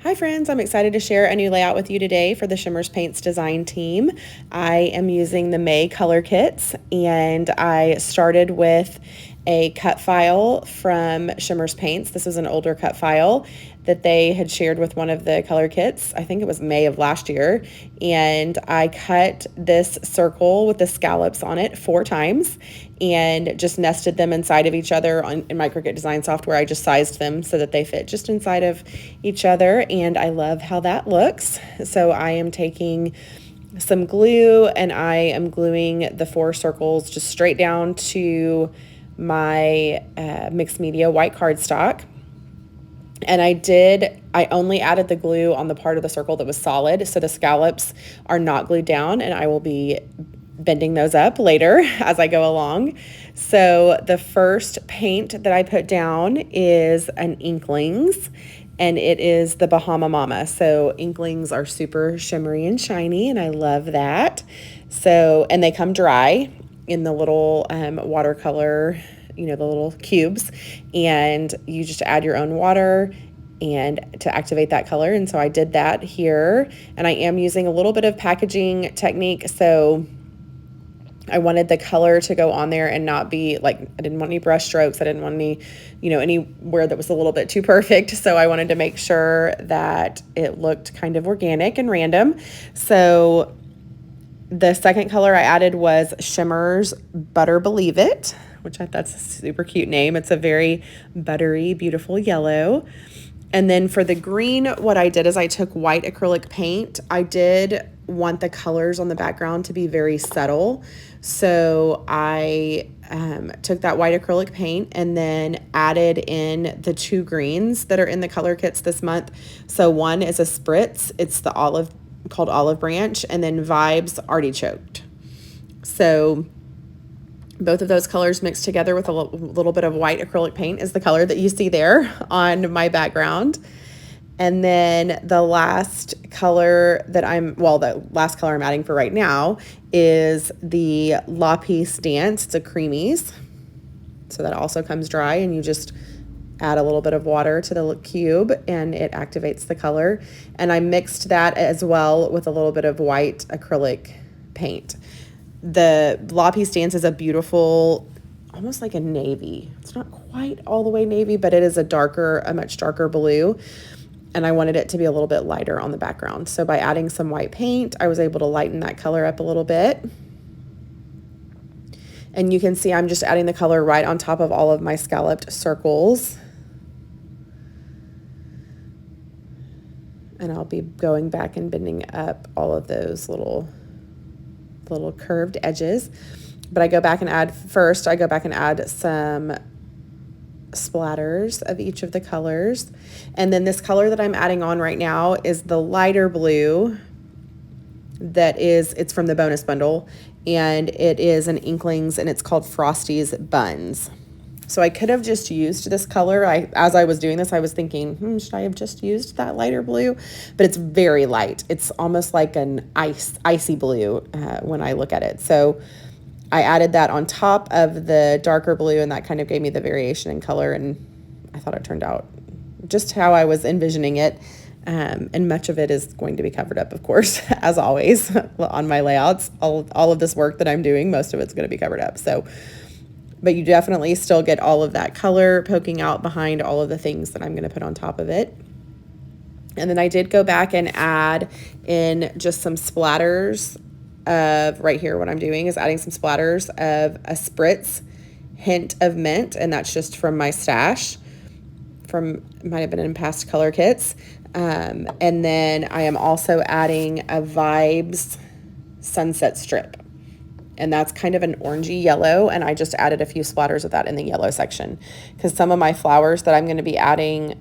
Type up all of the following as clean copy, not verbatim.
Hi friends, I'm excited to share a new layout with you today for the Shimmerz Paints design team. I am using the May Color Kitz, and I started with a cut file from Shimmerz Paints. This is an older cut file that they had shared with one of the color kits. I think it was May of last year. And I cut this circle with the scallops on it 4 times and just nested them inside of each other in my Cricut design software. I just sized them so that they fit just inside of each other, and I love how that looks. So I am taking some glue and I am gluing the 4 circles just straight down to my mixed media white cardstock. And I only added the glue on the part of the circle that was solid, so the scallops are not glued down, and I will be bending those up later as I go along. So the first paint that I put down is an Inklings, and it is the Bahama Mama. So Inklings are super shimmery and shiny, and I love that. So, and they come dry in the little watercolor, the little cubes, and you just add your own water and to activate that color. And so I did that here, and I am using a little bit of packaging technique. So I wanted the color to go on there and not be like, I didn't want any brush strokes. I didn't want any, anywhere that was a little bit too perfect. So I wanted to make sure that it looked kind of organic and random. So the second color I added was Shimmerz Butter Believe It, which that's a super cute name. It's a very buttery, beautiful yellow. And then for the green, what I did is I took white acrylic paint. I did want the colors on the background to be very subtle. So I took that white acrylic paint and then added in the 2 greens that are in the color kits this month. So one is a spritz. It's the called Olive Branch, and then Vibes Artichoked. So both of those colors mixed together with a little bit of white acrylic paint is the color that you see there on my background. And then the last color the last color I'm adding for right now is the La Peace Dance. It's a creamies. So that also comes dry, and you just add a little bit of water to the cube and it activates the color. And I mixed that as well with a little bit of white acrylic paint. The La Peace Dance is a beautiful, almost like a navy. It's not quite all the way navy, but it is a much darker blue. And I wanted it to be a little bit lighter on the background. So by adding some white paint, I was able to lighten that color up a little bit. And you can see I'm just adding the color right on top of all of my scalloped circles. And I'll be going back and bending up all of those little curved edges. But I go back and add some splatters of each of the colors. And then this color that I'm adding on right now is the lighter blue it's from the bonus bundle, and it is an Inklings, and it's called Frosty's Buns. So I could have just used this color. As I was doing this, I was thinking, should I have just used that lighter blue? But it's very light. It's almost like an icy blue when I look at it. So I added that on top of the darker blue, and that kind of gave me the variation in color, and I thought it turned out just how I was envisioning it. And much of it is going to be covered up, of course, as always, on my layouts. All of this work that I'm doing, most of it's going to be covered up. So, but you definitely still get all of that color poking out behind all of the things that I'm going to put on top of it. And then I did go back and add in just some splatters of, right here, what I'm doing is adding some splatters of a spritz hint of mint, and that's just from my stash might have been in past color kits. And then I am also adding a Vibes Sunset Strip, and that's kind of an orangey yellow, and I just added a few splatters of that in the yellow section because some of my flowers that I'm going to be adding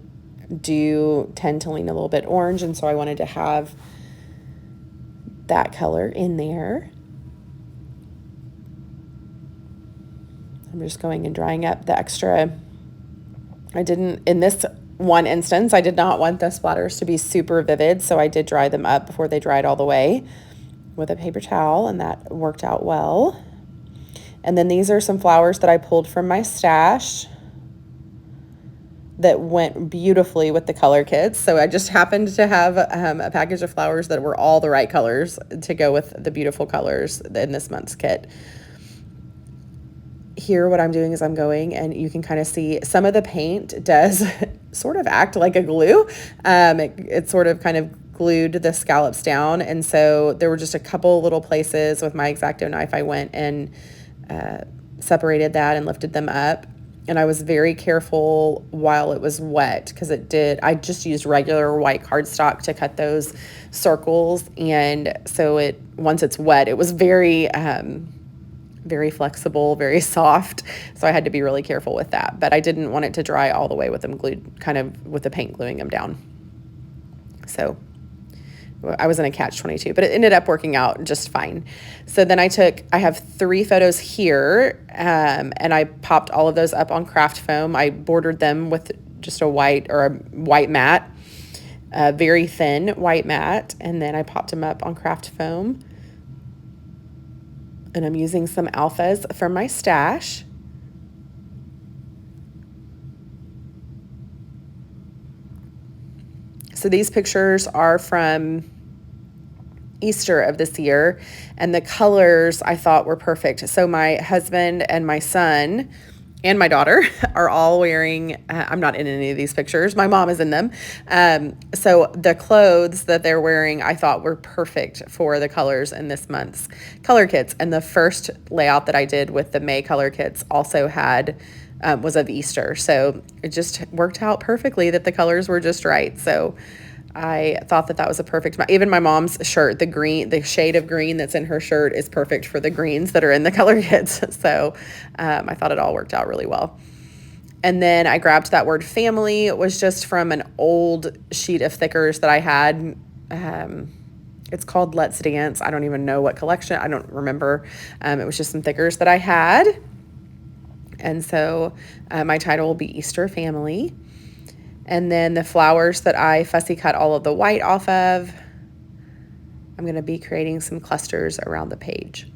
do tend to lean a little bit orange, and so I wanted to have that color in there. I'm just going and drying up the extra. In this one instance, I did not want the splatters to be super vivid, so I did dry them up before they dried all the way with a paper towel, and that worked out well. And then these are some flowers that I pulled from my stash that went beautifully with the color kits. So I just happened to have a package of flowers that were all the right colors to go with the beautiful colors in this month's kit. Here what I'm doing is I'm going, and you can kind of see some of the paint does sort of act like a glue. It sort of kind of glued the scallops down, and so there were just a couple little places with my X-Acto knife I went and separated that and lifted them up. And I was very careful while it was wet, because I just used regular white cardstock to cut those circles, and so once it's wet, it was very flexible, very soft. So I had to be really careful with that. But I didn't want it to dry all the way with them glued, kind of with the paint gluing them down. So I was in a catch-22, but it ended up working out just fine. So then I have 3 photos here, and I popped all of those up on craft foam. I bordered them with just a white matte, very thin white matte, and then I popped them up on craft foam. And I'm using some alphas from my stash. So these pictures are from Easter of this year, and the colors I thought were perfect. So my husband and my son and my daughter are all wearing, I'm not in any of these pictures, my mom is in them. So the clothes that they're wearing I thought were perfect for the colors in this month's color kits. And the first layout that I did with the May Color Kitz also was of Easter. So it just worked out perfectly that the colors were just right. So I thought that was a perfect, even my mom's shirt, the shade of green that's in her shirt is perfect for the greens that are in the color kits. So I thought it all worked out really well. And then I grabbed that word family. It was just from an old sheet of thickers that I had. It's called Let's Dance. I don't even know what collection. I don't remember. It was just some thickers that I had. And so my title will be Easter Family. And then the flowers that I fussy cut all of the white off of, I'm going to be creating some clusters around the page.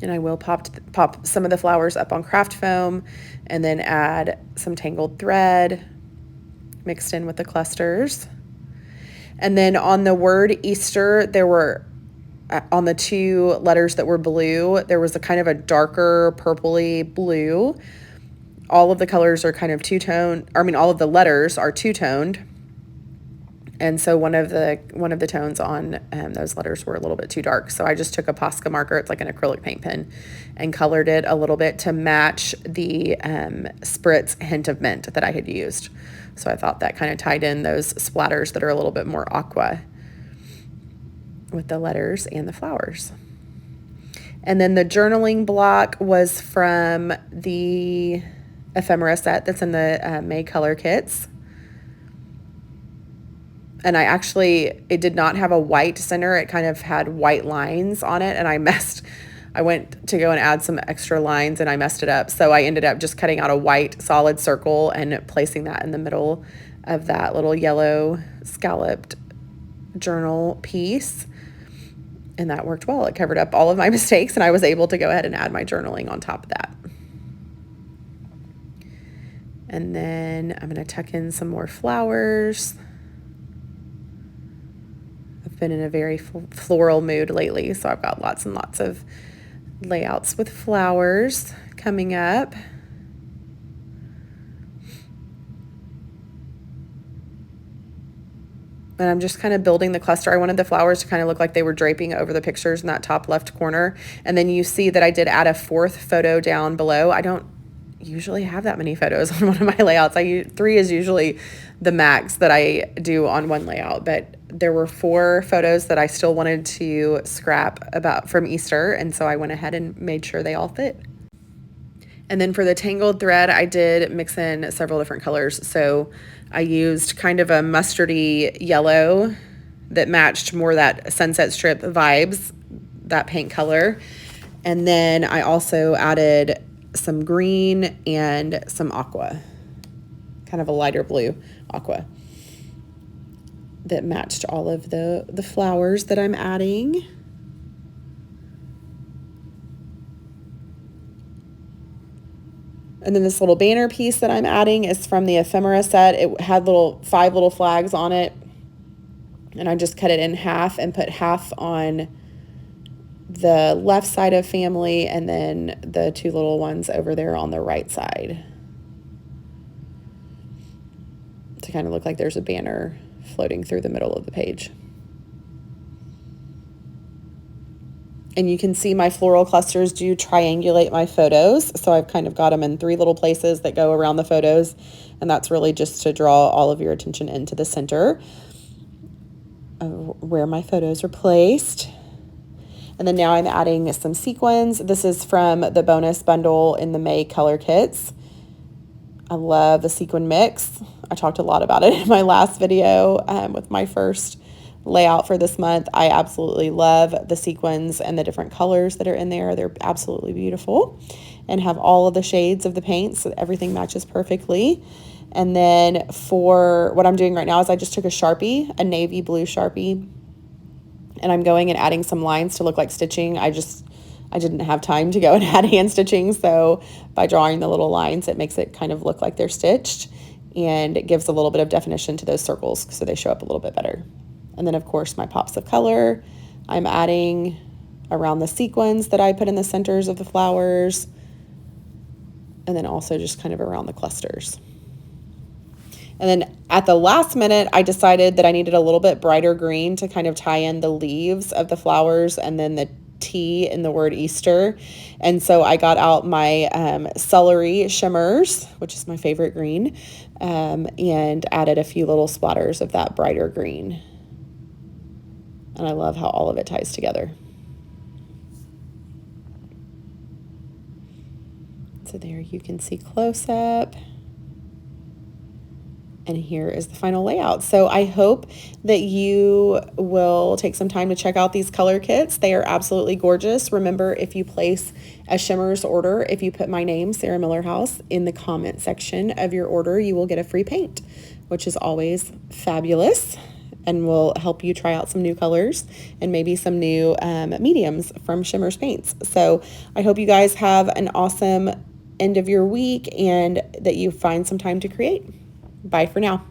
And I will pop some of the flowers up on craft foam and then add some tangled thread mixed in with the clusters. And then on the word Easter, there were on the 2 letters that were blue, there was a kind of a darker purpley blue. All of the colors are kind of two-tone. All of the letters are two-toned. And so one of the tones on those letters were a little bit too dark. So I just took a Posca marker, it's like an acrylic paint pen, and colored it a little bit to match the spritz hint of mint that I had used. So I thought that kind of tied in those splatters that are a little bit more aqua with the letters and the flowers. And then the journaling block was from the ephemera set that's in the May Color Kitz. And it did not have a white center. It kind of had white lines on it, and I went to go and add some extra lines and I messed it up. So I ended up just cutting out a white solid circle and placing that in the middle of that little yellow scalloped journal piece. And that worked well. It covered up all of my mistakes, and I was able to go ahead and add my journaling on top of that. And then I'm going to tuck in some more flowers. I've been in a very floral mood lately, so I've got lots and lots of layouts with flowers coming up. And I'm just kind of building the cluster. I wanted the flowers to kind of look like they were draping over the pictures in that top left corner. And then you see that I did add a 4th photo down below. I don't usually have that many photos on one of my layouts. 3 is usually the max that I do on one layout, but there were 4 photos that I still wanted to scrap from Easter, and so I went ahead and made sure they all fit. And then for the tangled thread, I did mix in several different colors. So I used kind of a mustardy yellow that matched more that Sunset Strip vibes, that paint color. And then I also added some green and some aqua, kind of a lighter blue aqua that matched all of the flowers that I'm adding. And then this little banner piece that I'm adding is from the ephemera set. It had 5 little flags on it. And I just cut it in half and put half on the left side of family and then the 2 little ones over there on the right side, to kind of look like there's a banner floating through the middle of the page. And you can see my floral clusters do triangulate my photos. So I've kind of got them in 3 little places that go around the photos. And that's really just to draw all of your attention into the center of where my photos are placed. And then now I'm adding some sequins. This is from the bonus bundle in the May Color Kitz. I love the sequin mix. I talked a lot about it in my last video with my first layout for this month. I absolutely love the sequins and the different colors that are in there. They're absolutely beautiful and have all of the shades of the paint, so everything matches perfectly. And then for what I'm doing right now is I just took a Sharpie, a navy blue Sharpie, and I'm going and adding some lines to look like stitching. I didn't have time to go and add hand stitching, so by drawing the little lines, it makes it kind of look like they're stitched, and it gives a little bit of definition to those circles so they show up a little bit better. And then, of course, my pops of color. I'm adding around the sequins that I put in the centers of the flowers, and then also just kind of around the clusters. And then at the last minute, I decided that I needed a little bit brighter green to kind of tie in the leaves of the flowers and then the T in the word Easter. And so I got out my celery Shimmerz, which is my favorite green, and added a few little splatters of that brighter green. And I love how all of it ties together. So there you can see close up. And here is the final layout. So I hope that you will take some time to check out these color kits. They are absolutely gorgeous. Remember, if you place a Shimmerz order, if you put my name, Sarah Millerhouse, in the comment section of your order, you will get a free paint, which is always fabulous and will help you try out some new colors and maybe some new mediums from Shimmerz Paints. So I hope you guys have an awesome end of your week and that you find some time to create. Bye for now.